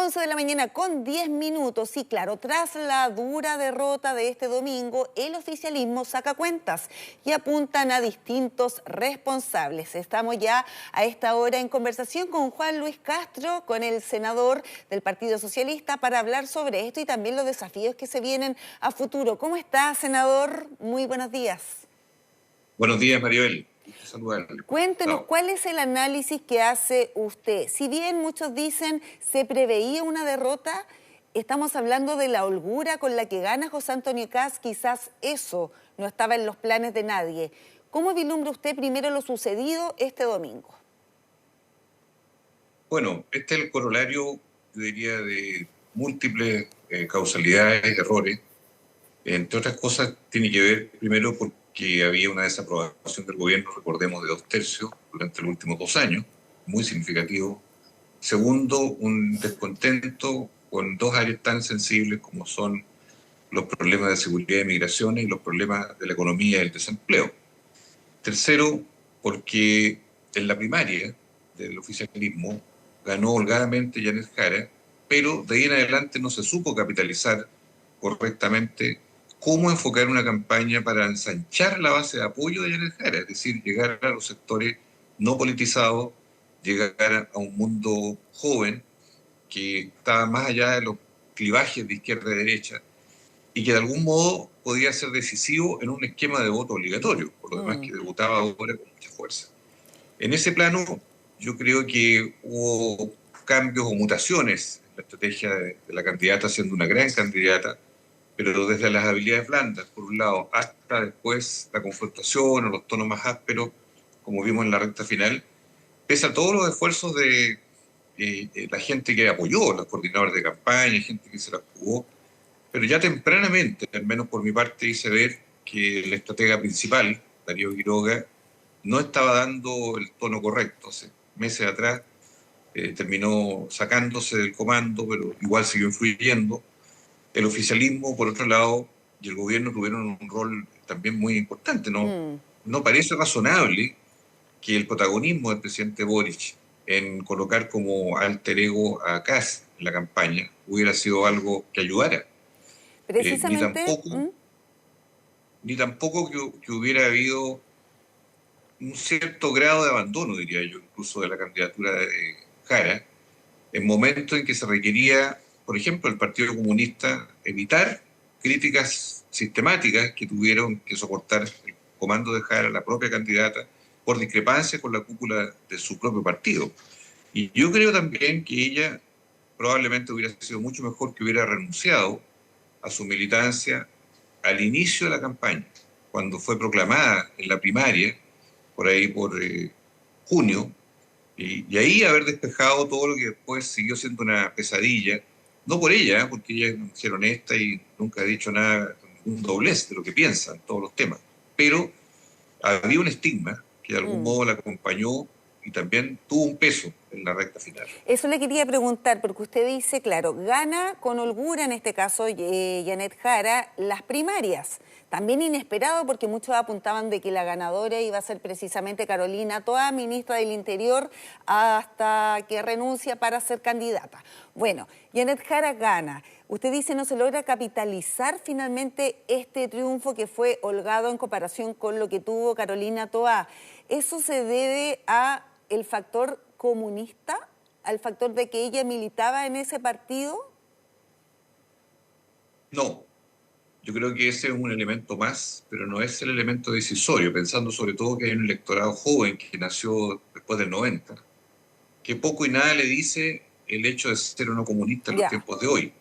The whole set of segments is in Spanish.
11 de la mañana con 10 minutos. Sí, claro, tras la dura derrota de este domingo, el oficialismo saca cuentas y apuntan a distintos responsables. Estamos ya a esta hora en conversación con Juan Luis Castro, con el senador del Partido Socialista, para hablar sobre esto y también los desafíos que se vienen a futuro. ¿Cómo está, senador? Muy buenos días. Buenos días, Maribel. Gusto saludarle. Cuéntenos, ¿cuál es el análisis que hace usted? Si bien muchos dicen se preveía una derrota, estamos hablando de la holgura con la que gana José Antonio Kast, quizás eso no estaba en los planes de nadie. ¿Cómo vislumbra usted primero lo sucedido este domingo? Bueno, este es el corolario, yo diría, de múltiples causalidades, errores. Entre otras cosas, tiene que ver primero porque había una desaprobación del gobierno, recordemos, de 2/3 durante los últimos 2 años, muy significativo. Segundo, un descontento con dos áreas tan sensibles como son los problemas de seguridad y migraciones y los problemas de la economía y el desempleo. Tercero, porque en la primaria del oficialismo ganó holgadamente Janet Jara, pero de ahí en adelante no se supo capitalizar correctamente cómo enfocar una campaña para ensanchar la base de apoyo de Janet Jara, es decir, llegar a los sectores no politizados, llegar a un mundo joven que está más allá de los clivajes de izquierda y derecha y que de algún modo podía ser decisivo en un esquema de voto obligatorio, por lo demás que debutaba ahora con mucha fuerza. En ese plano, yo creo que hubo cambios o mutaciones en la estrategia de la candidata, siendo una gran candidata, pero desde las habilidades blandas, por un lado, hasta después la confrontación o los tonos más ásperos, como vimos en la recta final, pese a todos los esfuerzos de la gente que apoyó, los coordinadores de campaña, gente que se la jugó, pero ya tempranamente, al menos por mi parte, hice ver que la estratega principal, Darío Quiroga, no estaba dando el tono correcto. Hace meses atrás terminó sacándose del comando, pero igual siguió influyendo. El oficialismo, por otro lado, y el gobierno tuvieron un rol también muy importante. No parece razonable que el protagonismo del presidente Boric en colocar como alter ego a Kast en la campaña hubiera sido algo que ayudara. Eh, ni Precisamente, tampoco, ni tampoco que hubiera habido un cierto grado de abandono, diría yo, incluso de la candidatura de Jara, en momentos en que se requería, por ejemplo, el Partido Comunista evitar críticas sistemáticas que tuvieron que soportar el comando de Jara, la propia candidata, por discrepancias con la cúpula de su propio partido. Y yo creo también que ella probablemente hubiera sido mucho mejor que hubiera renunciado a su militancia al inicio de la campaña, cuando fue proclamada en la primaria, por ahí por junio, y ahí haber despejado todo lo que después siguió siendo una pesadilla, no por ella, porque ella es una mujer honesta y nunca ha dicho nada, un doblez de lo que piensa en todos los temas, pero había un estigma que de algún modo la acompañó y también tuvo un peso en la recta final. eso le quería preguntar, porque usted dice, claro, gana con holgura, en este caso, Janet Jara, las primarias. También inesperado, porque muchos apuntaban de que la ganadora iba a ser precisamente Carolina Toá, ministra del Interior, hasta que renuncia para ser candidata. Bueno, Janet Jara gana. Usted dice no se logra capitalizar finalmente este triunfo que fue holgado en comparación con lo que tuvo Carolina Toá. ¿Eso se debe a el factor comunista, al factor de que ella militaba en ese partido? No, yo creo que ese es un elemento más, pero no es el elemento decisorio, pensando sobre todo que hay un electorado joven que nació después del 90, que poco y nada le dice el hecho de ser o no comunista en los Ya. tiempos de hoy.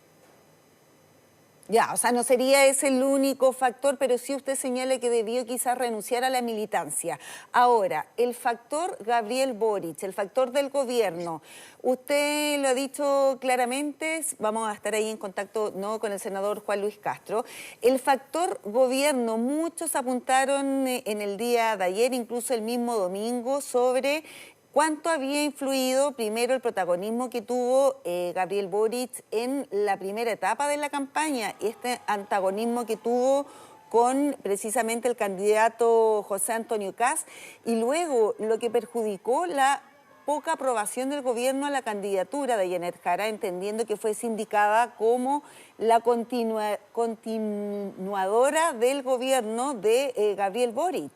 Ya, o sea, no sería ese el único factor, pero sí usted señala que debió quizás renunciar a la militancia. Ahora, el factor Gabriel Boric, el factor del gobierno, usted lo ha dicho claramente, vamos a estar ahí en contacto ¿no? con el senador Juan Luis Castro. El factor gobierno, muchos apuntaron en el día de ayer, incluso el mismo domingo, sobre ¿cuánto había influido primero el protagonismo que tuvo Gabriel Boric en la primera etapa de la campaña y este antagonismo que tuvo con precisamente el candidato José Antonio Kast y luego lo que perjudicó la poca aprobación del gobierno a la candidatura de Janet Jara, entendiendo que fue indicada como la continuadora del gobierno de Gabriel Boric.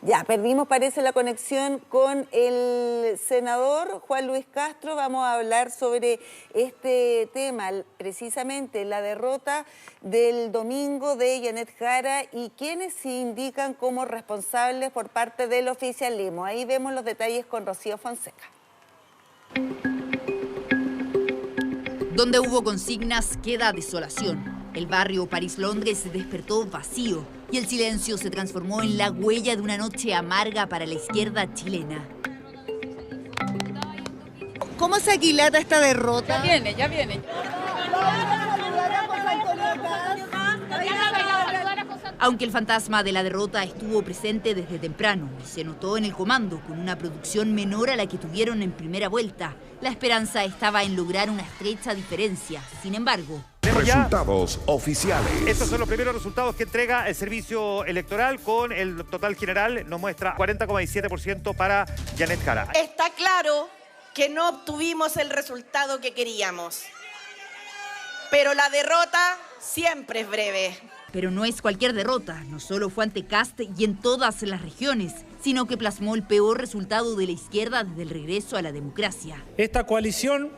Ya, perdimos, parece, la conexión con el senador Juan Luis Castro. Vamos a hablar sobre este tema, precisamente la derrota del domingo de Janet Jara y quienes se indican como responsables por parte del oficialismo. Ahí vemos los detalles con Rocío Fonseca. Donde hubo consignas, queda desolación. El barrio París-Londres se despertó vacío y el silencio se transformó en la huella de una noche amarga para la izquierda chilena. ¿Cómo se aquilata esta derrota? Ya viene. Aunque el fantasma de la derrota estuvo presente desde temprano y se notó en el comando con una producción menor a la que tuvieron en primera vuelta, la esperanza estaba en lograr una estrecha diferencia. Sin embargo, resultados oficiales. Estos son los primeros resultados que entrega el servicio electoral. Con el total general nos muestra 40,7% para Janet Jara. Está claro que no obtuvimos el resultado que queríamos, pero la derrota siempre es breve. Pero no es cualquier derrota, no solo fue ante Kast y en todas las regiones, sino que plasmó el peor resultado de la izquierda desde el regreso a la democracia. Esta coalición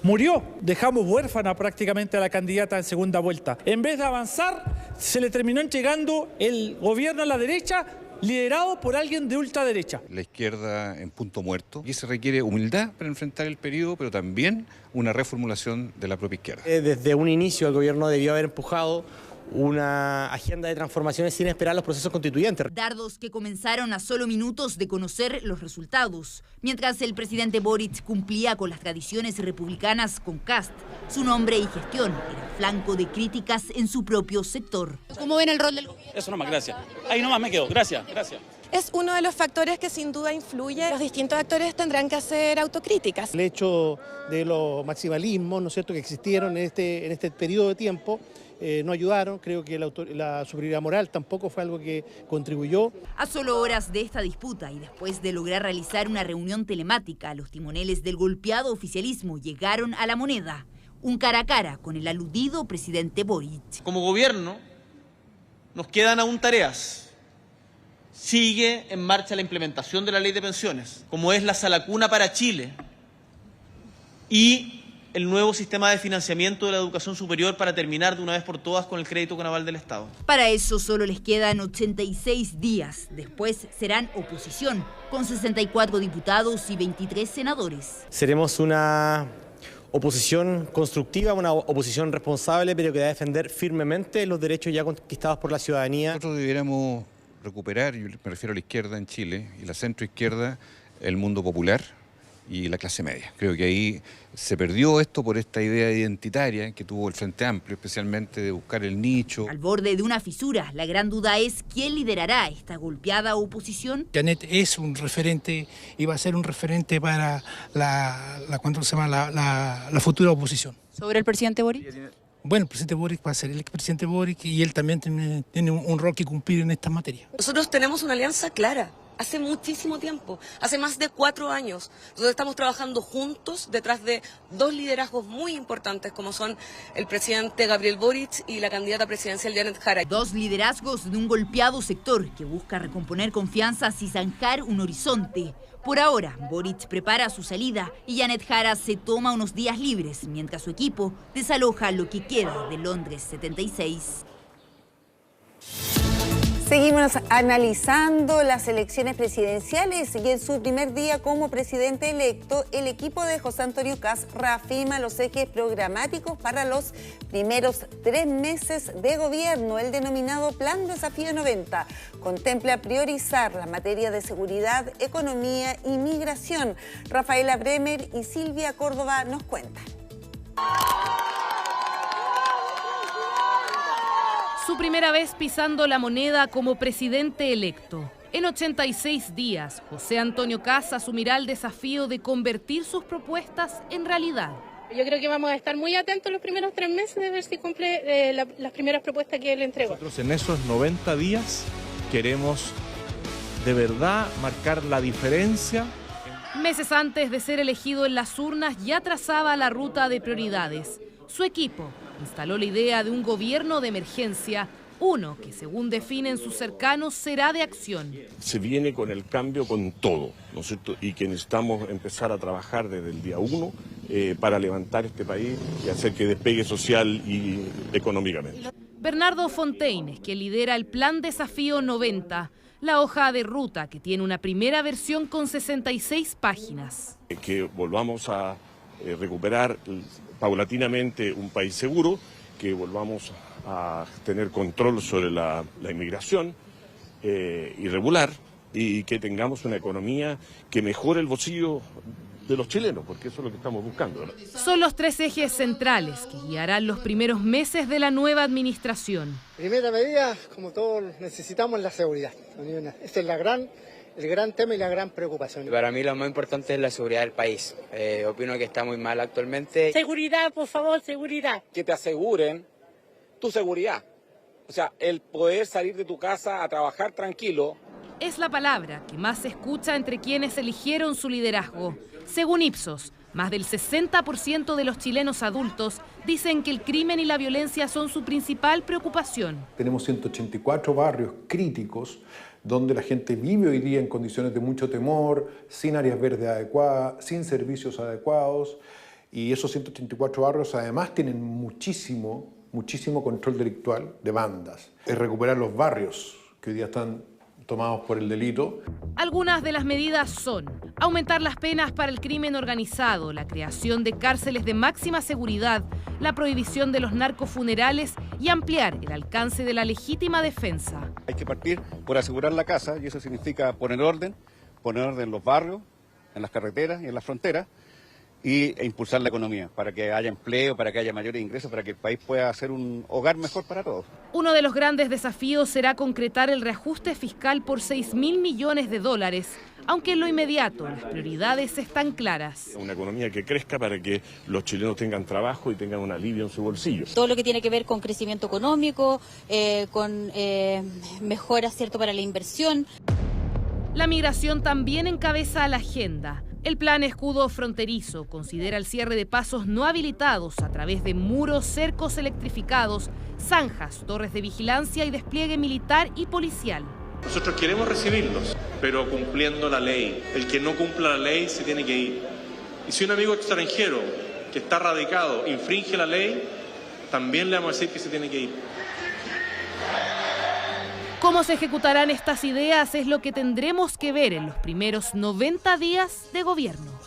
murió, dejamos huérfana prácticamente a la candidata en segunda vuelta. En vez de avanzar, se le terminó entregando el gobierno a la derecha, liderado por alguien de ultraderecha. La izquierda en punto muerto y se requiere humildad para enfrentar el periodo, pero también una reformulación de la propia izquierda. Desde un inicio el gobierno debió haber empujado una agenda de transformaciones sin esperar los procesos constituyentes. Dardos que comenzaron a solo minutos de conocer los resultados. Mientras el presidente Boric cumplía con las tradiciones republicanas con Kast, su nombre y gestión eran flanco de críticas en su propio sector. ¿Cómo ven el rol del gobierno? Eso nomás, gracias. Ahí nomás me quedo, gracias. Es uno de los factores que sin duda influye. Los distintos actores tendrán que hacer autocríticas. El hecho de los maximalismos, ¿no es cierto?, que existieron en este periodo de tiempo, no ayudaron. Creo que la superioridad moral tampoco fue algo que contribuyó. A solo horas de esta disputa y después de lograr realizar una reunión telemática, los timoneles del golpeado oficialismo llegaron a La Moneda, un cara a cara con el aludido presidente Boric. Como gobierno, nos quedan aún tareas. Sigue en marcha la implementación de la ley de pensiones, como es la sala cuna para Chile, y el nuevo sistema de financiamiento de la educación superior para terminar de una vez por todas con el crédito con aval del Estado. Para eso solo les quedan 86 días. Después serán oposición, con 64 diputados y 23 senadores. Seremos una oposición constructiva, una oposición responsable, pero que va a defender firmemente los derechos ya conquistados por la ciudadanía. Nosotros debiéramos recuperar, yo me refiero a la izquierda en Chile y la centroizquierda, el mundo popular y la clase media. Creo que ahí se perdió esto por esta idea identitaria que tuvo el Frente Amplio, especialmente de buscar el nicho. Al borde de una fisura, la gran duda es quién liderará esta golpeada oposición. Janet es un referente y va a ser un referente para la futura oposición. ¿Sobre el presidente Boric? Bueno, el presidente Boric va a ser el expresidente Boric y él también tiene un rol que cumplir en estas materias. Nosotros tenemos una alianza clara. Hace muchísimo tiempo, hace más de 4 años, nosotros estamos trabajando juntos detrás de 2 liderazgos muy importantes como son el presidente Gabriel Boric y la candidata presidencial Janet Jara. 2 liderazgos de un golpeado sector que busca recomponer confianzas y zanjar un horizonte. Por ahora, Boric prepara su salida y Janet Jara se toma unos días libres mientras su equipo desaloja lo que queda de Londres 76. Seguimos analizando las elecciones presidenciales y en su primer día como presidente electo, el equipo de José Antonio Kast reafirma los ejes programáticos para los primeros 3 meses de gobierno. El denominado Plan Desafío 90 contempla priorizar las materias de seguridad, economía y migración. Rafaela Bremer y Silvia Córdoba nos cuentan. Su primera vez pisando La Moneda como presidente electo. En 86 días, José Antonio Kast asumirá el desafío de convertir sus propuestas en realidad. Yo creo que vamos a estar muy atentos los primeros 3 meses de ver si cumple las primeras propuestas que él entregó. Nosotros en esos 90 días queremos de verdad marcar la diferencia. Meses antes de ser elegido en las urnas ya trazaba la ruta de prioridades. Su equipo instaló la idea de un gobierno de emergencia, uno que según definen sus cercanos será de acción. Se viene con el cambio con todo, ¿no es cierto? Y que necesitamos empezar a trabajar desde el día 1 para levantar este país y hacer que despegue social y económicamente. Bernardo Fontaine, que lidera el Plan Desafío 90, la hoja de ruta que tiene una primera versión con 66 páginas. Que volvamos a recuperar paulatinamente un país seguro, que volvamos a tener control sobre la inmigración irregular y que tengamos una economía que mejore el bolsillo de los chilenos, porque eso es lo que estamos buscando, ¿no? Son los 3 ejes centrales que guiarán los primeros meses de la nueva administración. Primera medida, como todos necesitamos, la seguridad. Este es el gran tema y la gran preocupación. Para mí lo más importante es la seguridad del país. Opino que está muy mal actualmente. Seguridad, por favor, seguridad. Que te aseguren tu seguridad. O sea, el poder salir de tu casa a trabajar tranquilo. Es la palabra que más se escucha entre quienes eligieron su liderazgo. Según Ipsos, más del 60% de los chilenos adultos dicen que el crimen y la violencia son su principal preocupación. Tenemos 184 barrios críticos donde la gente vive hoy día en condiciones de mucho temor, sin áreas verdes adecuadas, sin servicios adecuados. Y esos 184 barrios además tienen muchísimo control delictual de bandas. Es recuperar los barrios que hoy día están tomados por el delito. Algunas de las medidas son aumentar las penas para el crimen organizado, la creación de cárceles de máxima seguridad, la prohibición de los narcofunerales y ampliar el alcance de la legítima defensa. Hay que partir por asegurar la casa y eso significa poner orden en los barrios, en las carreteras y en las fronteras e impulsar la economía para que haya empleo, para que haya mayores ingresos, para que el país pueda ser un hogar mejor para todos. Uno de los grandes desafíos será concretar el reajuste fiscal por $6.000 millones, aunque en lo inmediato las prioridades están claras. Una economía que crezca para que los chilenos tengan trabajo y tengan un alivio en su bolsillo. Todo lo que tiene que ver con crecimiento económico, con mejoras, ¿cierto?, para la inversión. La migración también encabeza la agenda. El plan Escudo Fronterizo considera el cierre de pasos no habilitados a través de muros, cercos electrificados, zanjas, torres de vigilancia y despliegue militar y policial. Nosotros queremos recibirlos, pero cumpliendo la ley. El que no cumpla la ley se tiene que ir. Y si un amigo extranjero que está radicado infringe la ley, también le vamos a decir que se tiene que ir. Cómo se ejecutarán estas ideas es lo que tendremos que ver en los primeros 90 días de gobierno.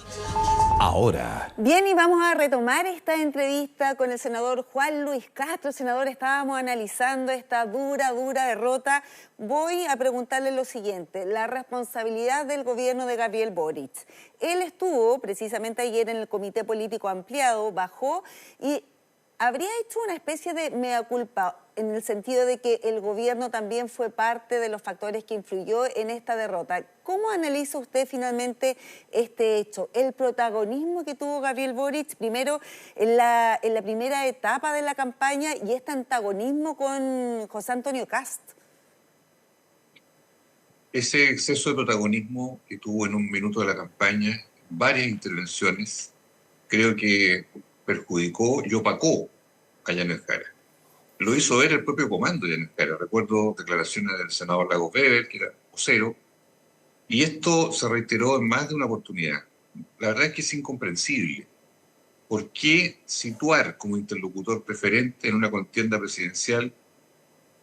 Ahora. Bien, y vamos a retomar esta entrevista con el senador Juan Luis Castro. Senador, estábamos analizando esta dura derrota. Voy a preguntarle lo siguiente, la responsabilidad del gobierno de Gabriel Boric. Él estuvo precisamente ayer en el Comité Político Ampliado, bajó y habría hecho una especie de mea culpa en el sentido de que el gobierno también fue parte de los factores que influyó en esta derrota. ¿Cómo analiza usted finalmente este hecho? El protagonismo que tuvo Gabriel Boric, primero en la primera etapa de la campaña y este antagonismo con José Antonio Kast. Ese exceso de protagonismo que tuvo en un minuto de la campaña, varias intervenciones, creo que perjudicó y opacó a Yanet Jara. Lo hizo ver el propio comando de Yanet Jara. Recuerdo declaraciones del senador Lagos Weber, que era vocero, y esto se reiteró en más de una oportunidad. La verdad es que es incomprensible. ¿Por qué situar como interlocutor preferente en una contienda presidencial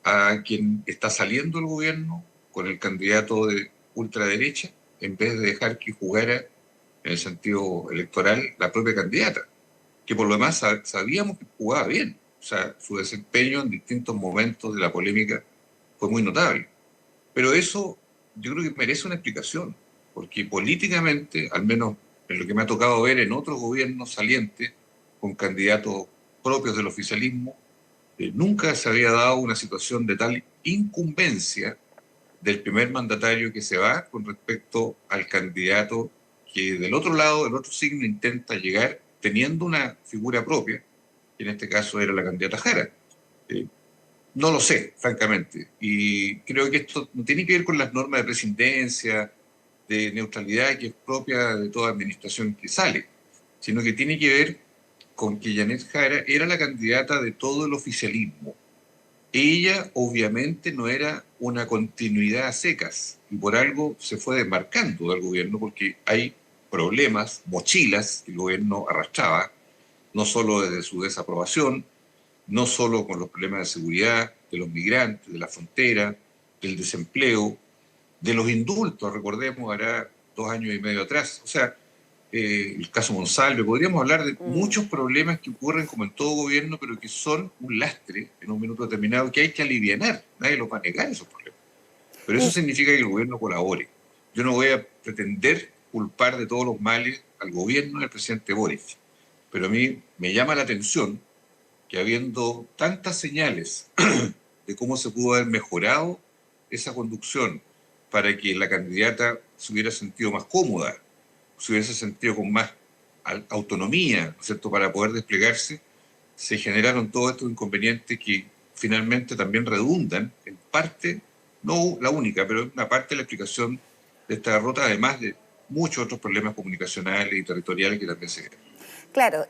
a quien está saliendo del gobierno con el candidato de ultraderecha, en vez de dejar que jugara en el sentido electoral la propia candidata? Que por lo demás sabíamos que jugaba bien. O sea, su desempeño en distintos momentos de la polémica fue muy notable. Pero eso yo creo que merece una explicación, porque políticamente, al menos en lo que me ha tocado ver en otros gobiernos salientes, con candidatos propios del oficialismo, nunca se había dado una situación de tal incumbencia del primer mandatario que se va con respecto al candidato que del otro lado, del otro signo, intenta llegar teniendo una figura propia, que en este caso era la candidata Jara. No lo sé, francamente. Y creo que esto no tiene que ver con las normas de presidencia, de neutralidad que es propia de toda administración que sale, sino que tiene que ver con que Janet Jara era la candidata de todo el oficialismo. Ella obviamente no era una continuidad a secas y por algo se fue desmarcando del gobierno porque hay problemas, mochilas que el gobierno arrastraba, no solo desde su desaprobación, no solo con los problemas de seguridad, de los migrantes, de la frontera, del desempleo, de los indultos, recordemos, hará 2 años y medio atrás. O sea, el caso Monsalve, podríamos hablar de muchos problemas que ocurren como en todo gobierno, pero que son un lastre en un minuto determinado que hay que alivianar. Nadie los va a negar esos problemas. Pero eso significa que el gobierno colabore. Yo no voy a pretender culpar de todos los males al gobierno del presidente Boric. Pero a mí me llama la atención que habiendo tantas señales de cómo se pudo haber mejorado esa conducción para que la candidata se hubiera sentido más cómoda, se hubiese sentido con más autonomía, ¿no es cierto?, para poder desplegarse, se generaron todos estos inconvenientes que finalmente también redundan en parte, no la única, pero en una parte de la explicación de esta derrota, además de muchos otros problemas comunicacionales y territoriales que también se generan. Claro,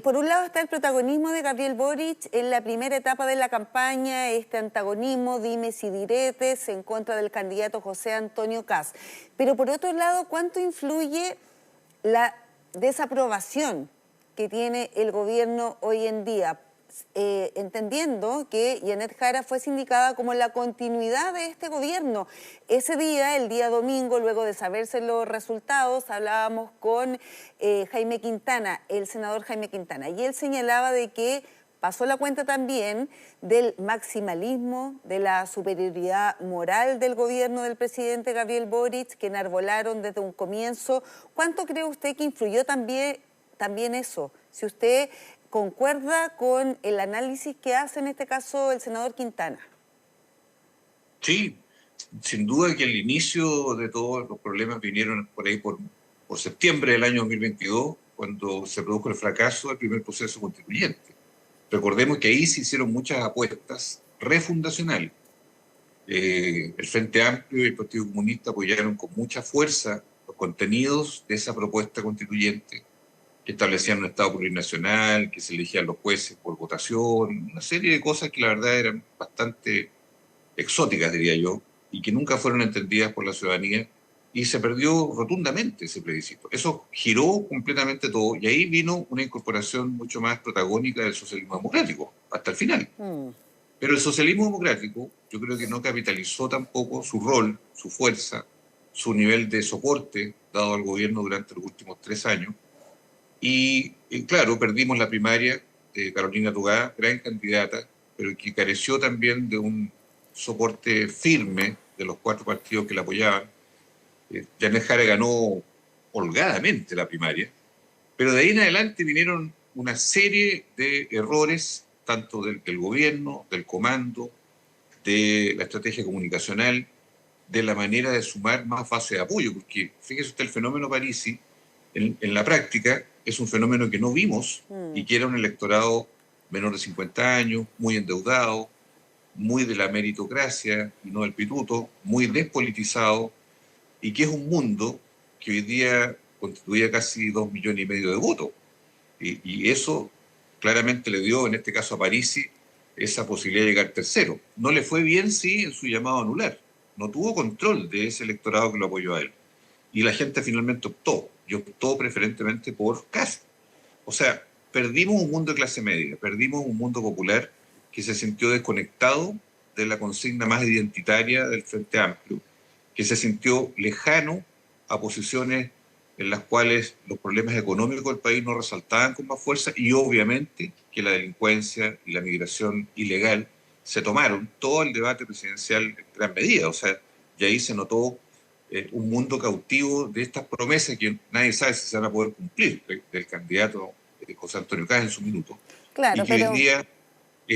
por un lado está el protagonismo de Gabriel Boric en la primera etapa de la campaña, este antagonismo, dimes y diretes en contra del candidato José Antonio Kast. Pero por otro lado, ¿cuánto influye la desaprobación que tiene el gobierno hoy en día? Entendiendo que Janet Jara fue sindicada como la continuidad de este gobierno. Ese día, el día domingo, luego de saberse los resultados, hablábamos con Jaime Quintana, el senador Jaime Quintana, y él señalaba de que pasó la cuenta también del maximalismo, de la superioridad moral del gobierno del presidente Gabriel Boric, que enarbolaron desde un comienzo. ¿Cuánto cree usted que influyó también eso? Si usted ¿concuerda con el análisis que hace en este caso el senador Quintana? Sí, sin duda que el inicio de todos los problemas vinieron por ahí por septiembre del año 2022, cuando se produjo el fracaso del primer proceso constituyente. Recordemos que ahí se hicieron muchas apuestas refundacionales. El Frente Amplio y el Partido Comunista apoyaron con mucha fuerza los contenidos de esa propuesta constituyente, que establecían un Estado plurinacional, que se elegían los jueces por votación, una serie de cosas que la verdad eran bastante exóticas, diría yo, y que nunca fueron entendidas por la ciudadanía, y se perdió rotundamente ese plebiscito. Eso giró completamente todo, y ahí vino una incorporación mucho más protagónica del socialismo democrático, hasta el final. Pero el socialismo democrático, yo creo que no capitalizó tampoco su rol, su fuerza, su nivel de soporte dado al gobierno durante los últimos 3 años, y claro, perdimos la primaria de Carolina Toghá, gran candidata, pero que careció también de un soporte firme de los 4 partidos que la apoyaban. Janet Jara ganó holgadamente la primaria, pero de ahí en adelante vinieron una serie de errores, tanto del gobierno, del comando, de la estrategia comunicacional, de la manera de sumar más base de apoyo, porque fíjese usted, el fenómeno Parisi, en la práctica, es un fenómeno que no vimos y que era un electorado menor de 50 años, muy endeudado, muy de la meritocracia y no del pituto, muy despolitizado, y que es un mundo que hoy día constituía casi 2,5 millones de votos. Y eso claramente le dio, en este caso a Parisi, esa posibilidad de llegar tercero. No le fue bien, sí, en su llamado a anular. No tuvo control de ese electorado que lo apoyó a él. Y la gente finalmente optó, y optó preferentemente por Kast. O sea, perdimos un mundo de clase media, perdimos un mundo popular que se sintió desconectado de la consigna más identitaria del Frente Amplio, que se sintió lejano a posiciones en las cuales los problemas económicos del país no resaltaban con más fuerza, y obviamente que la delincuencia y la migración ilegal se tomaron todo el debate presidencial en gran medida. O sea, y ahí se notó un mundo cautivo de estas promesas que nadie sabe si se van a poder cumplir, del candidato José Antonio Kast en su minuto, claro, y que hoy día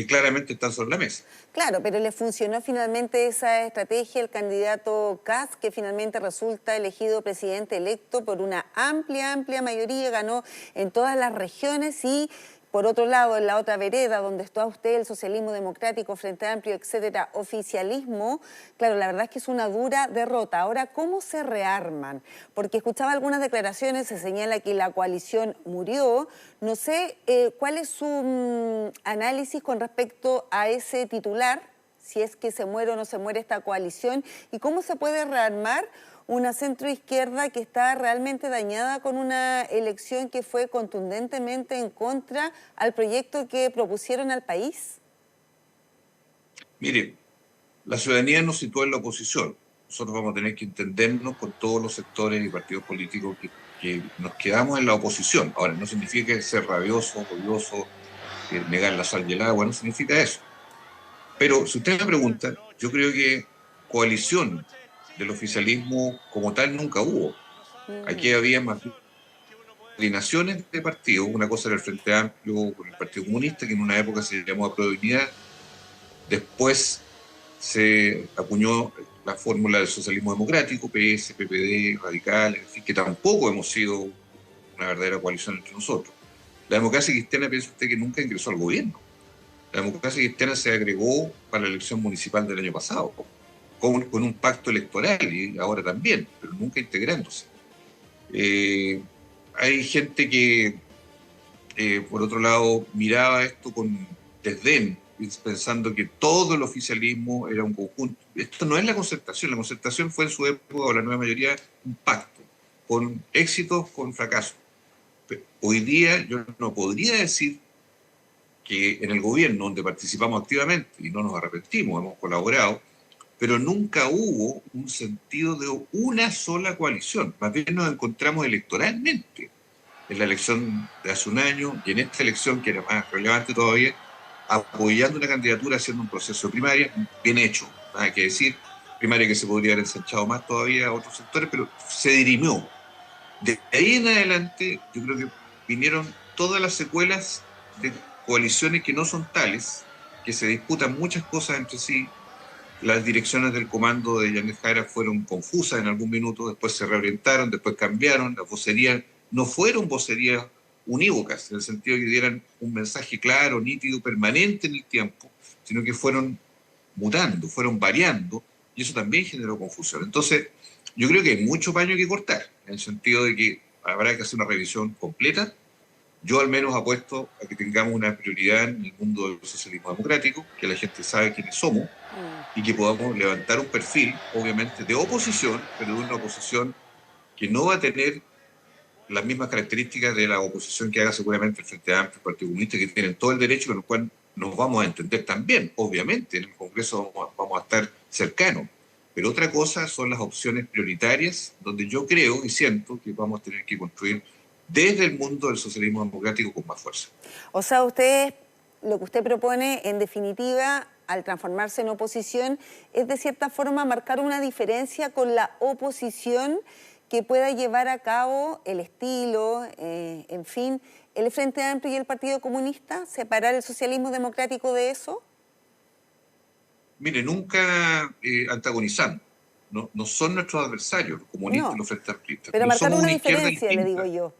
claramente están sobre la mesa. Claro, pero le funcionó finalmente esa estrategia el candidato Kast, que finalmente resulta elegido presidente electo por una amplia mayoría, ganó en todas las regiones y por otro lado, en la otra vereda, donde está usted, el socialismo democrático, Frente Amplio, etcétera, oficialismo, claro, la verdad es que es una dura derrota. Ahora, ¿cómo se rearman? Porque escuchaba algunas declaraciones, se señala que la coalición murió. No sé cuál es su análisis con respecto a ese titular, si es que se muere o no se muere esta coalición, y cómo se puede rearmar una centroizquierda que está realmente dañada con una elección que fue contundentemente en contra al proyecto que propusieron al país. Mire, la ciudadanía nos sitúa en la oposición. Nosotros vamos a tener que entendernos con todos los sectores y partidos políticos que nos quedamos en la oposición. Ahora, no significa ser rabioso, odioso, negar la sal y el agua, no significa eso. Pero si usted me pregunta, yo creo que coalición del oficialismo como tal nunca hubo. Aquí había más coordinaciones de partidos. Una cosa era el Frente Amplio con el Partido Comunista, que en una época se llamó Apruebo Dignidad. Después se acuñó la fórmula del socialismo democrático, PS, PPD, Radicales, en fin, que tampoco hemos sido una verdadera coalición entre nosotros. La democracia cristiana, piensa usted que nunca ingresó al gobierno. La democracia cristiana se agregó para la elección municipal del año pasado, con un pacto electoral, y ahora también, pero nunca integrándose. Hay gente que, por otro lado, miraba esto con desdén, pensando que todo el oficialismo era un conjunto. Esto no es la concertación fue en su época, o la nueva mayoría, un pacto, con éxitos, con fracasos. Hoy día yo no podría decir que en el gobierno, donde participamos activamente, y no nos arrepentimos, hemos colaborado, pero nunca hubo un sentido de una sola coalición. Más bien nos encontramos electoralmente en la elección de hace un año y en esta elección, que era más relevante todavía, apoyando una candidatura, haciendo un proceso de primaria bien hecho, nada que decir, primaria que se podría haber ensanchado más todavía a otros sectores, pero se dirimió. De ahí en adelante, yo creo que vinieron todas las secuelas de coaliciones que no son tales, que se disputan muchas cosas entre sí. Las direcciones del comando de Janet Jara fueron confusas en algún minuto, después se reorientaron, después cambiaron, las vocerías no fueron vocerías unívocas, en el sentido de que dieran un mensaje claro, nítido, permanente en el tiempo, sino que fueron mutando, fueron variando, y eso también generó confusión. Entonces, yo creo que hay mucho paño que cortar, en el sentido de que habrá que hacer una revisión completa. Yo al menos apuesto a que tengamos una prioridad en el mundo del socialismo democrático, que la gente sabe quiénes somos, y que podamos levantar un perfil, obviamente, de oposición, pero de una oposición que no va a tener las mismas características de la oposición que haga seguramente el Frente Amplio, el Partido Comunista, que tienen todo el derecho, con el cual nos vamos a entender también, obviamente, en el Congreso vamos a estar cercanos. Pero otra cosa son las opciones prioritarias, donde yo creo y siento que vamos a tener que construir desde el mundo del socialismo democrático con más fuerza. O sea, lo que usted propone, en definitiva, al transformarse en oposición, es de cierta forma marcar una diferencia con la oposición que pueda llevar a cabo el estilo, en fin, el Frente Amplio y el Partido Comunista, separar el socialismo democrático de eso. Mire, nunca antagonizando. No son nuestros adversarios, los comunistas y los Frente Amplistas. Pero marcar una diferencia, le digo yo.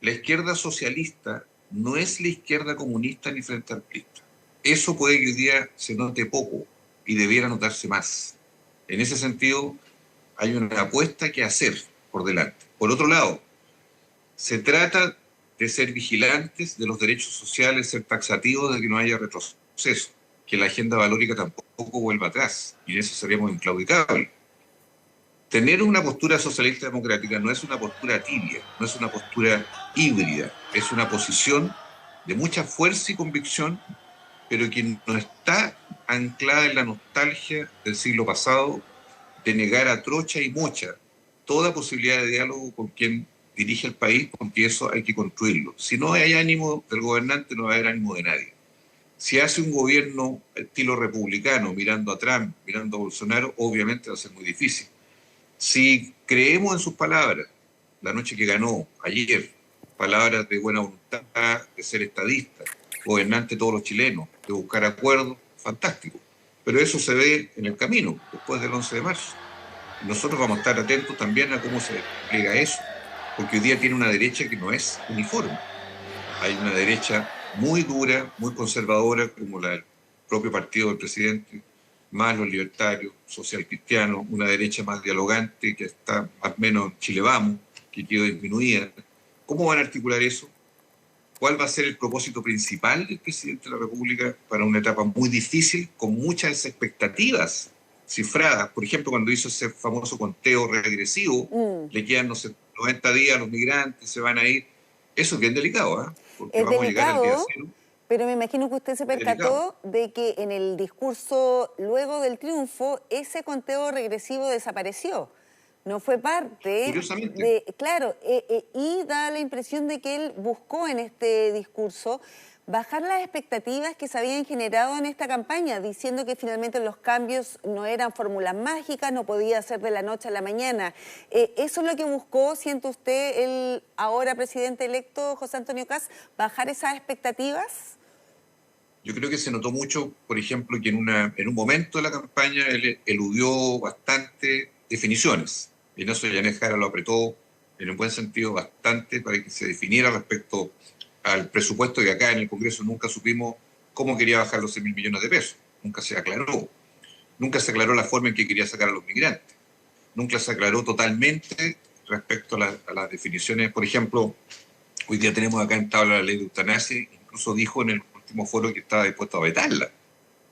La izquierda socialista no es la izquierda comunista ni Frente Amplista. Eso puede que hoy día se note poco y debiera notarse más. En ese sentido, hay una apuesta que hacer por delante. Por otro lado, se trata de ser vigilantes de los derechos sociales, ser taxativos de que no haya retroceso, que la agenda valórica tampoco vuelva atrás, y en eso seríamos inclaudicables. Tener una postura socialista democrática no es una postura tibia, no es una postura híbrida, es una posición de mucha fuerza y convicción, pero que no está anclada en la nostalgia del siglo pasado, de negar a trocha y mocha toda posibilidad de diálogo con quien dirige el país, porque eso hay que construirlo. Si no hay ánimo del gobernante, no va a haber ánimo de nadie. Si hace un gobierno estilo republicano, mirando a Trump, mirando a Bolsonaro, obviamente va a ser muy difícil. Si creemos en sus palabras, la noche que ganó, ayer, palabras de buena voluntad, de ser estadista, gobernante de todos los chilenos, de buscar acuerdos, fantástico. Pero eso se ve en el camino, después del 11 de marzo. Nosotros vamos a estar atentos también a cómo se despliega eso, porque hoy día tiene una derecha que no es uniforme. hay una derecha muy dura, muy conservadora, como la del propio partido del presidente, más los libertarios, social cristianos, una derecha más dialogante, que está más o menos en Chile Vamos, que quedó disminuida. ¿Cómo van a articular eso? ¿Cuál va a ser el propósito principal del presidente de la República para una etapa muy difícil, con muchas expectativas cifradas? Por ejemplo, cuando hizo ese famoso conteo regresivo, le quedan, no sé, 90 días a los migrantes, se van a ir. Eso es bien delicado, ¿eh? Porque vamos a llegar al día cero. Pero me imagino que usted se percató de que en el discurso luego del triunfo, ese conteo regresivo desapareció. No fue parte de... Claro, y da la impresión de que él buscó en este discurso bajar las expectativas que se habían generado en esta campaña, diciendo que finalmente los cambios no eran fórmulas mágicas, no podía ser de la noche a la mañana. ¿Eso es lo que buscó, siente usted, el ahora presidente electo José Antonio Kast, bajar esas expectativas? Yo creo que se notó mucho, por ejemplo, que en un momento de la campaña él eludió bastante definiciones. En eso Janet Jara lo apretó, en un buen sentido, bastante para que se definiera respecto al presupuesto, que acá en el Congreso nunca supimos cómo quería bajar los 6.000 millones de pesos. Nunca se aclaró. Nunca se aclaró la forma en que quería sacar a los migrantes. Nunca se aclaró totalmente respecto a las definiciones. Por ejemplo, hoy día tenemos acá en tabla la ley de eutanasia, incluso dijo en el último foro que estaba dispuesto a vetarla.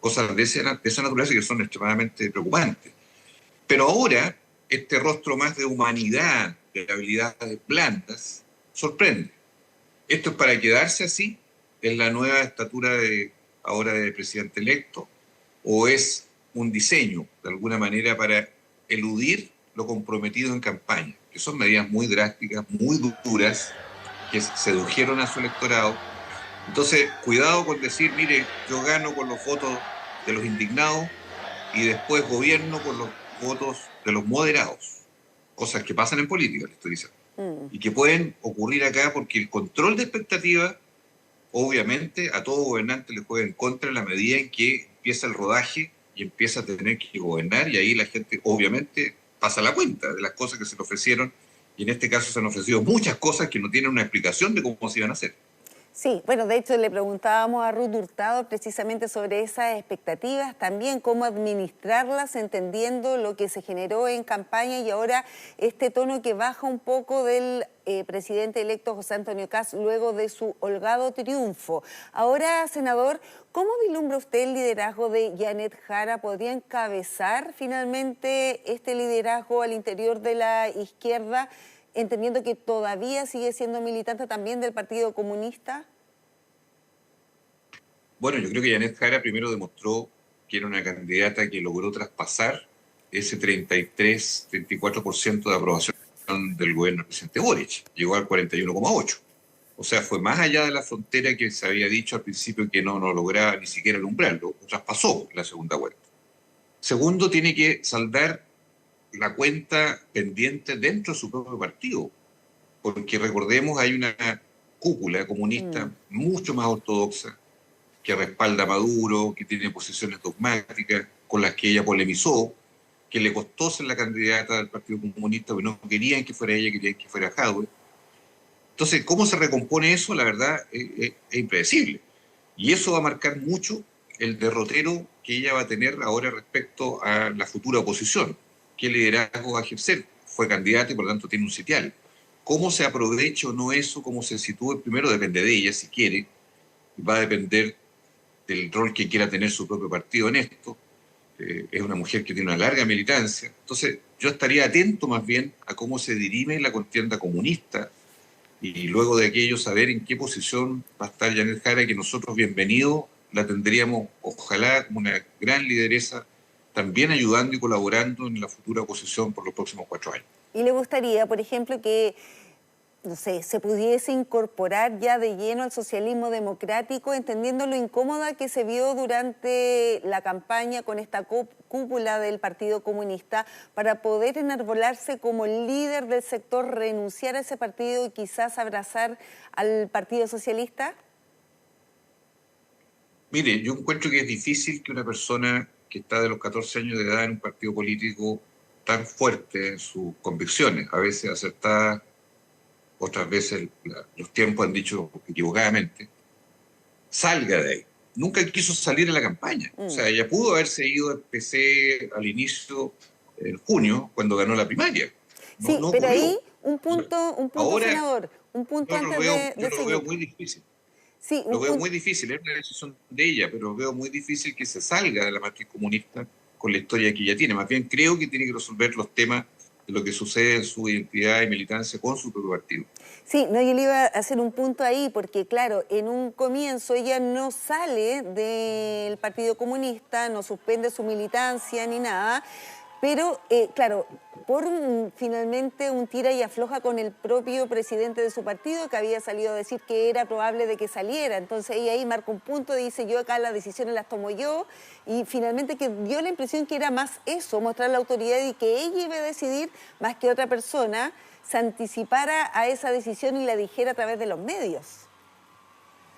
Cosas de esa naturaleza que son extremadamente preocupantes. Pero ahora, este rostro más de humanidad, de habilidades blandas, sorprende. ¿Esto es para quedarse así? ¿Es la nueva estatura ahora de presidente electo? ¿O es un diseño, de alguna manera, para eludir lo comprometido en campaña? Que son medidas muy drásticas, muy duras, que sedujeron a su electorado. Entonces, cuidado con decir, mire, yo gano con los votos de los indignados y después gobierno con los votos de los moderados. Cosas que pasan en política, le estoy diciendo. Y que pueden ocurrir acá porque el control de expectativas, obviamente, a todo gobernante le juega en contra en la medida en que empieza el rodaje y empieza a tener que gobernar, y ahí la gente, obviamente, pasa la cuenta de las cosas que se le ofrecieron, y en este caso se han ofrecido muchas cosas que no tienen una explicación de cómo se iban a hacer. Sí, bueno, de hecho le preguntábamos a Ruth Hurtado precisamente sobre esas expectativas, también cómo administrarlas, entendiendo lo que se generó en campaña y ahora este tono que baja un poco del presidente electo José Antonio Kast luego de su holgado triunfo. Ahora, senador, ¿cómo vislumbra usted el liderazgo de Janet Jara? ¿Podría encabezar finalmente este liderazgo al interior de la izquierda, entendiendo que todavía sigue siendo militante también del Partido Comunista? Bueno, yo creo que Janet Jara primero demostró que era una candidata que logró traspasar ese 33-34% de aprobación del gobierno del presidente Boric. Llegó al 41,8%. O sea, fue más allá de la frontera que se había dicho al principio que no lograba ni siquiera el umbral, lo traspasó en la segunda vuelta. Segundo, tiene que saldar la cuenta pendiente dentro de su propio partido, porque recordemos, hay una cúpula comunista mucho más ortodoxa que respalda a Maduro, que tiene posiciones dogmáticas con las que ella polemizó, que le costó ser la candidata del Partido Comunista, porque no querían que fuera ella, querían que fuera Jadwe. Entonces, ¿cómo se recompone eso? La verdad es impredecible. Y eso va a marcar mucho el derrotero que ella va a tener ahora respecto a la futura oposición. ¿Qué liderazgo va a ejercer? Fue candidata y por lo tanto tiene un sitial. ¿Cómo se aprovecha o no eso? ¿Cómo se sitúe? Primero depende de ella, si quiere. Va a depender del rol que quiera tener su propio partido en esto. Es una mujer que tiene una larga militancia. Entonces, yo estaría atento más bien a cómo se dirime la contienda comunista y luego de aquello saber en qué posición va a estar Janet Jara, que nosotros, bienvenido, la tendríamos, ojalá, como una gran lideresa, también ayudando y colaborando en la futura oposición por los próximos 4 años. ¿Y le gustaría, por ejemplo, que, no sé, se pudiese incorporar ya de lleno al socialismo democrático, entendiendo lo incómoda que se vio durante la campaña con esta cúpula del Partido Comunista, para poder enarbolarse como líder del sector, renunciar a ese partido y quizás abrazar al Partido Socialista? Mire, yo encuentro que es difícil que una persona que está de los 14 años de edad en un partido político tan fuerte en sus convicciones, a veces acertadas otras veces los tiempos han dicho equivocadamente, salga de ahí. Nunca quiso salir de la campaña. O sea, ella pudo haberse ido del PC al inicio, en junio, cuando ganó la primaria. No, sí, no pero ocurrió. ahí un punto, Ahora, senador, un punto yo antes de lo veo muy difícil. Sí, lo veo muy difícil, es una decisión de ella, pero veo muy difícil que se salga de la matriz comunista con la historia que ella tiene. Más bien creo que tiene que resolver los temas de lo que sucede en su identidad y militancia con su propio partido. Sí, no, yo le iba a hacer un punto ahí, porque claro, en un comienzo ella no sale del Partido Comunista, no suspende su militancia ni nada, pero claro, por finalmente un tira y afloja con el propio presidente de su partido, que había salido a decir que era probable de que saliera. Entonces ella ahí marca un punto, dice yo acá las decisiones las tomo yo, y finalmente que dio la impresión que era más eso, mostrar la autoridad y que ella iba a decidir más que otra persona, se anticipara a esa decisión y la dijera a través de los medios.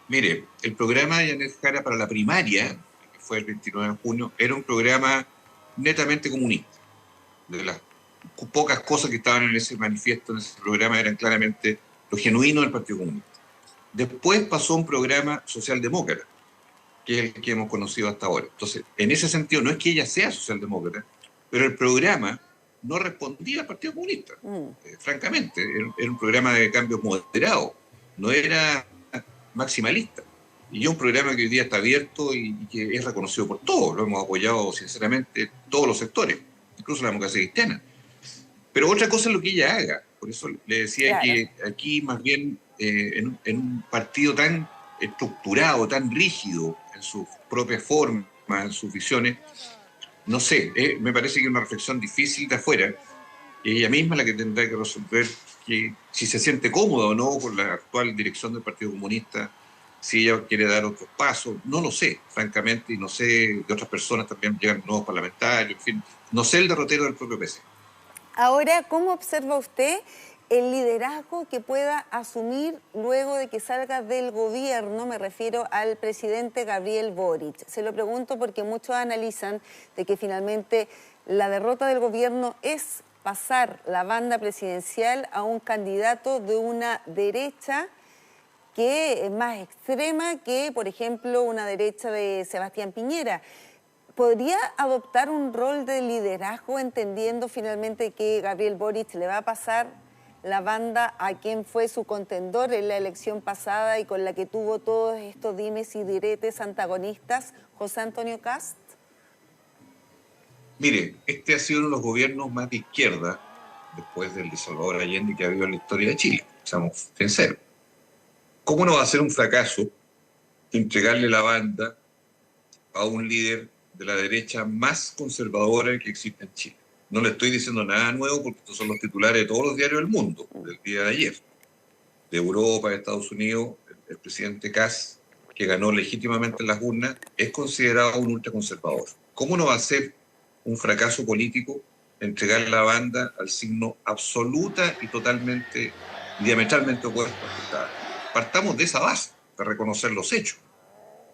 Mire, el programa de Janet Jara para la primaria, que fue el 29 de junio, era un programa netamente comunista. De las pocas cosas que estaban en ese manifiesto, en ese programa, eran claramente lo genuino del Partido Comunista. Después pasó a un programa socialdemócrata, que es el que hemos conocido hasta ahora. Entonces, en ese sentido, no es que ella sea socialdemócrata, pero el programa no respondía al Partido Comunista, francamente. Era un programa de cambios moderados, no era maximalista. Y es un programa que hoy día está abierto y que es reconocido por todos. Lo hemos apoyado, sinceramente, todos los sectores, incluso la democracia cristiana. Pero otra cosa es lo que ella haga. Por eso le decía que aquí, más bien, en un partido tan estructurado, tan rígido en sus propias formas, en sus visiones, no sé, me parece que es una reflexión difícil de afuera. Ella misma la que tendrá que resolver que, si se siente cómoda o no con la actual dirección del Partido Comunista, si ella quiere dar otros pasos, no lo sé, francamente, y no sé de otras personas también llegan nuevos parlamentarios, en fin, no sé el derrotero del propio PC. Ahora, ¿cómo observa usted el liderazgo que pueda asumir luego de que salga del gobierno? Me refiero al presidente Gabriel Boric. Se lo pregunto porque muchos analizan de que finalmente la derrota del gobierno es pasar la banda presidencial a un candidato de una derecha que es más extrema que, por ejemplo, una derecha de Sebastián Piñera. ¿Podría adoptar un rol de liderazgo entendiendo finalmente que Gabriel Boric le va a pasar la banda a quien fue su contendor en la elección pasada y con la que tuvo todos estos dimes y diretes antagonistas, José Antonio Kast? Mire, este ha sido uno de los gobiernos más de izquierda después del de Salvador Allende que ha habido en la historia de Chile, seamos sinceros. ¿Cómo no va a ser un fracaso entregarle la banda a un líder de la derecha más conservadora que existe en Chile? No le estoy diciendo nada nuevo porque estos son los titulares de todos los diarios del mundo, del día de ayer. De Europa, de Estados Unidos, el presidente Kast, que ganó legítimamente en las urnas, es considerado un ultraconservador. ¿Cómo no va a ser un fracaso político entregar la banda al signo absoluta y totalmente, diametralmente opuesto al que está? Partamos de esa base, de reconocer los hechos.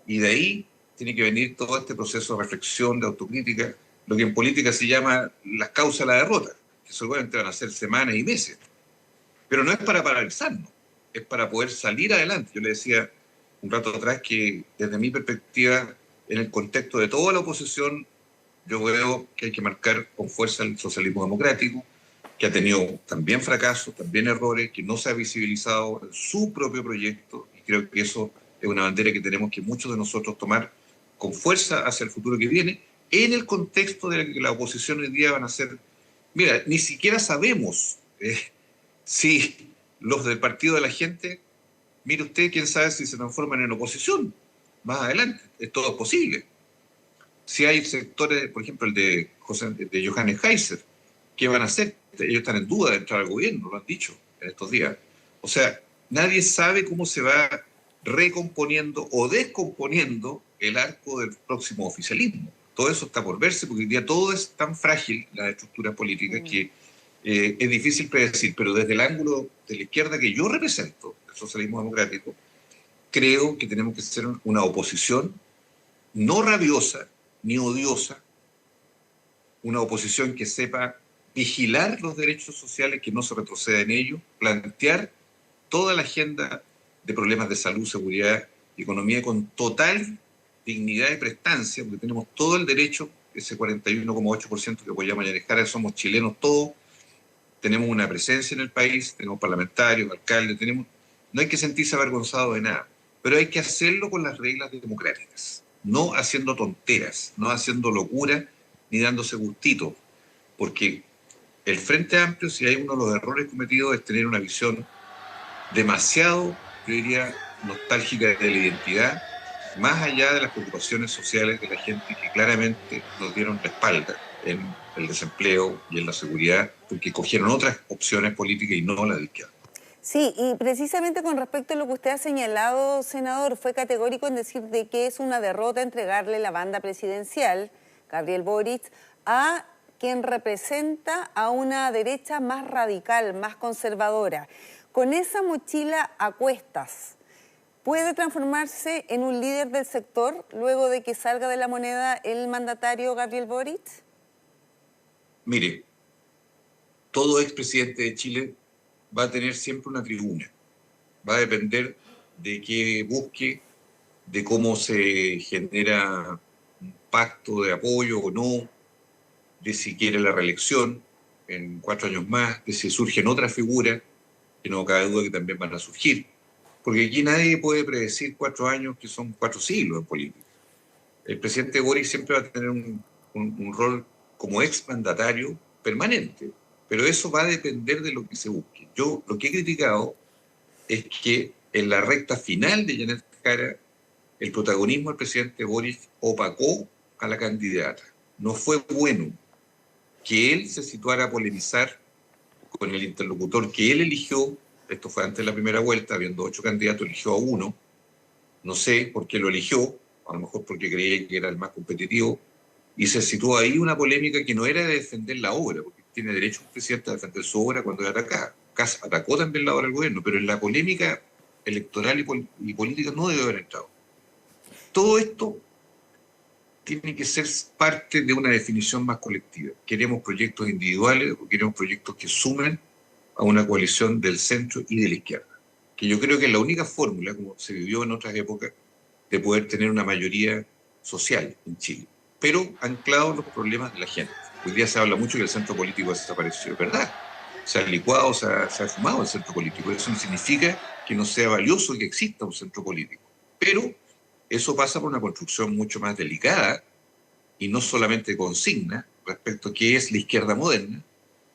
Y de ahí tiene que venir todo este proceso de reflexión, de autocrítica, lo que en política se llama las causas de la derrota, que seguramente van a ser semanas y meses. Pero no es para paralizarnos, es para poder salir adelante. Yo le decía un rato atrás que desde mi perspectiva, en el contexto de toda la oposición, yo veo que hay que marcar con fuerza el socialismo democrático, que ha tenido también fracasos, también errores, que no se ha visibilizado en su propio proyecto, y creo que eso es una bandera que tenemos que muchos de nosotros tomar con fuerza hacia el futuro que viene, en el contexto de que la oposición hoy día van a ser... Mira, ni siquiera sabemos si los del Partido de la Gente, mire usted, quién sabe si se transforman en oposición más adelante, todo es posible. Si hay sectores, por ejemplo, el de Johannes Heiser, ¿qué van a hacer? Ellos están en duda de entrar al gobierno, lo han dicho en estos días. O sea, nadie sabe cómo se va recomponiendo o descomponiendo el arco del próximo oficialismo. Todo eso está por verse, porque hoy día todo es tan frágil, las estructuras políticas, que es difícil predecir. Pero desde el ángulo de la izquierda que yo represento, el socialismo democrático, creo que tenemos que ser una oposición no rabiosa ni odiosa, una oposición que sepa vigilar los derechos sociales, que no se retroceda en ellos, plantear toda la agenda de problemas de salud, seguridad y economía con total dignidad y prestancia, porque tenemos todo el derecho, ese 41,8% que apoyamos a Yanet Jara, somos chilenos todos, tenemos una presencia en el país, tenemos parlamentarios, alcaldes, no hay que sentirse avergonzado de nada, pero hay que hacerlo con las reglas democráticas, no haciendo tonteras, no haciendo locura, ni dándose gustito, porque el Frente Amplio, si hay uno de los errores cometidos, es tener una visión demasiado, yo diría, nostálgica de la identidad, más allá de las preocupaciones sociales de la gente que claramente nos dieron la espalda en el desempleo y en la seguridad, porque cogieron otras opciones políticas y no la de izquierda. Sí, y precisamente con respecto a lo que usted ha señalado, senador, fue categórico en decir de que es una derrota entregarle la banda presidencial, Gabriel Boric, a quien representa a una derecha más radical, más conservadora. Con esa mochila a cuestas, ¿puede transformarse en un líder del sector luego de que salga de la moneda el mandatario Gabriel Boric? Mire, todo expresidente de Chile va a tener siempre una tribuna. Va a depender de qué busque, de cómo se genera un pacto de apoyo o no, de si quiere la reelección en 4 años más, de si surgen otras figuras, que no cabe duda que también van a surgir. Porque aquí nadie puede predecir 4 años que son 4 siglos en política. El presidente Boric siempre va a tener un rol como exmandatario permanente, pero eso va a depender de lo que se busque. Yo lo que he criticado es que en la recta final de Yanet Jara, el protagonismo del presidente Boric opacó a la candidata. No fue bueno que él se situara a polemizar con el interlocutor que él eligió. Esto fue antes de la primera vuelta, habiendo 8 candidatos, eligió a uno. No sé por qué lo eligió, a lo mejor porque creía que era el más competitivo, y se situó ahí una polémica que no era de defender la obra, porque tiene derecho un presidente a defender su obra cuando la atacaba. Atacó también la obra del gobierno, pero en la polémica electoral y política no debe haber entrado. Todo esto tiene que ser parte de una definición más colectiva. ¿Queremos proyectos individuales o queremos proyectos que sumen a una coalición del centro y de la izquierda? Que yo creo que es la única fórmula, como se vivió en otras épocas, de poder tener una mayoría social en Chile, pero anclado en los problemas de la gente. Hoy día se habla mucho que el centro político desapareció, es verdad. Se ha licuado, se ha fumado el centro político. Eso no significa que no sea valioso que exista un centro político. Pero eso pasa por una construcción mucho más delicada y no solamente consigna respecto a qué es la izquierda moderna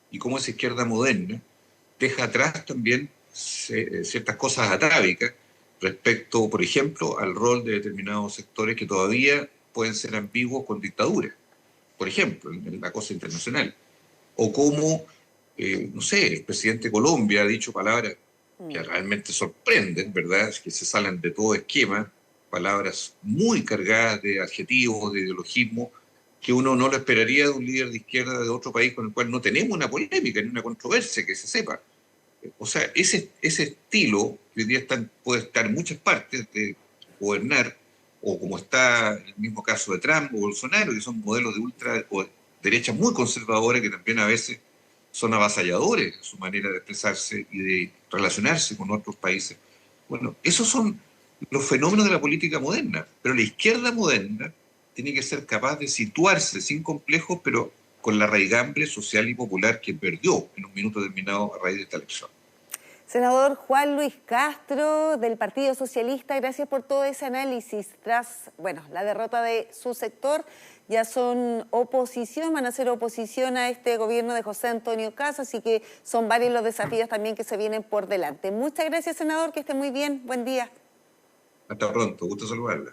y cómo esa izquierda moderna deja atrás también ciertas cosas atávicas respecto, por ejemplo, al rol de determinados sectores que todavía pueden ser ambiguos con dictaduras, por ejemplo, en la cosa internacional. O cómo, no sé, el presidente de Colombia ha dicho palabras que realmente sorprenden, ¿verdad? Que se salen de todo esquema, palabras muy cargadas de adjetivos, de ideologismo, que uno no lo esperaría de un líder de izquierda de otro país con el cual no tenemos una polémica ni una controversia, que se sepa. O sea, ese estilo que hoy día puede estar en muchas partes de gobernar, o como está en el mismo caso de Trump o Bolsonaro, que son modelos de ultra o derecha muy conservadores que también a veces son avasalladores en su manera de expresarse y de relacionarse con otros países. Bueno, esos son los fenómenos de la política moderna, pero la izquierda moderna tiene que ser capaz de situarse sin complejos, pero con la raigambre social y popular que perdió en un minuto determinado a raíz de esta elección. Senador Juan Luis Castro, del Partido Socialista, gracias por todo ese análisis. Tras, bueno, la derrota de su sector, ya son oposición, van a ser oposición a este gobierno de José Antonio Kast, así que son varios los desafíos también que se vienen por delante. Muchas gracias, senador, que esté muy bien. Buen día. Hasta pronto, gusto saludarla.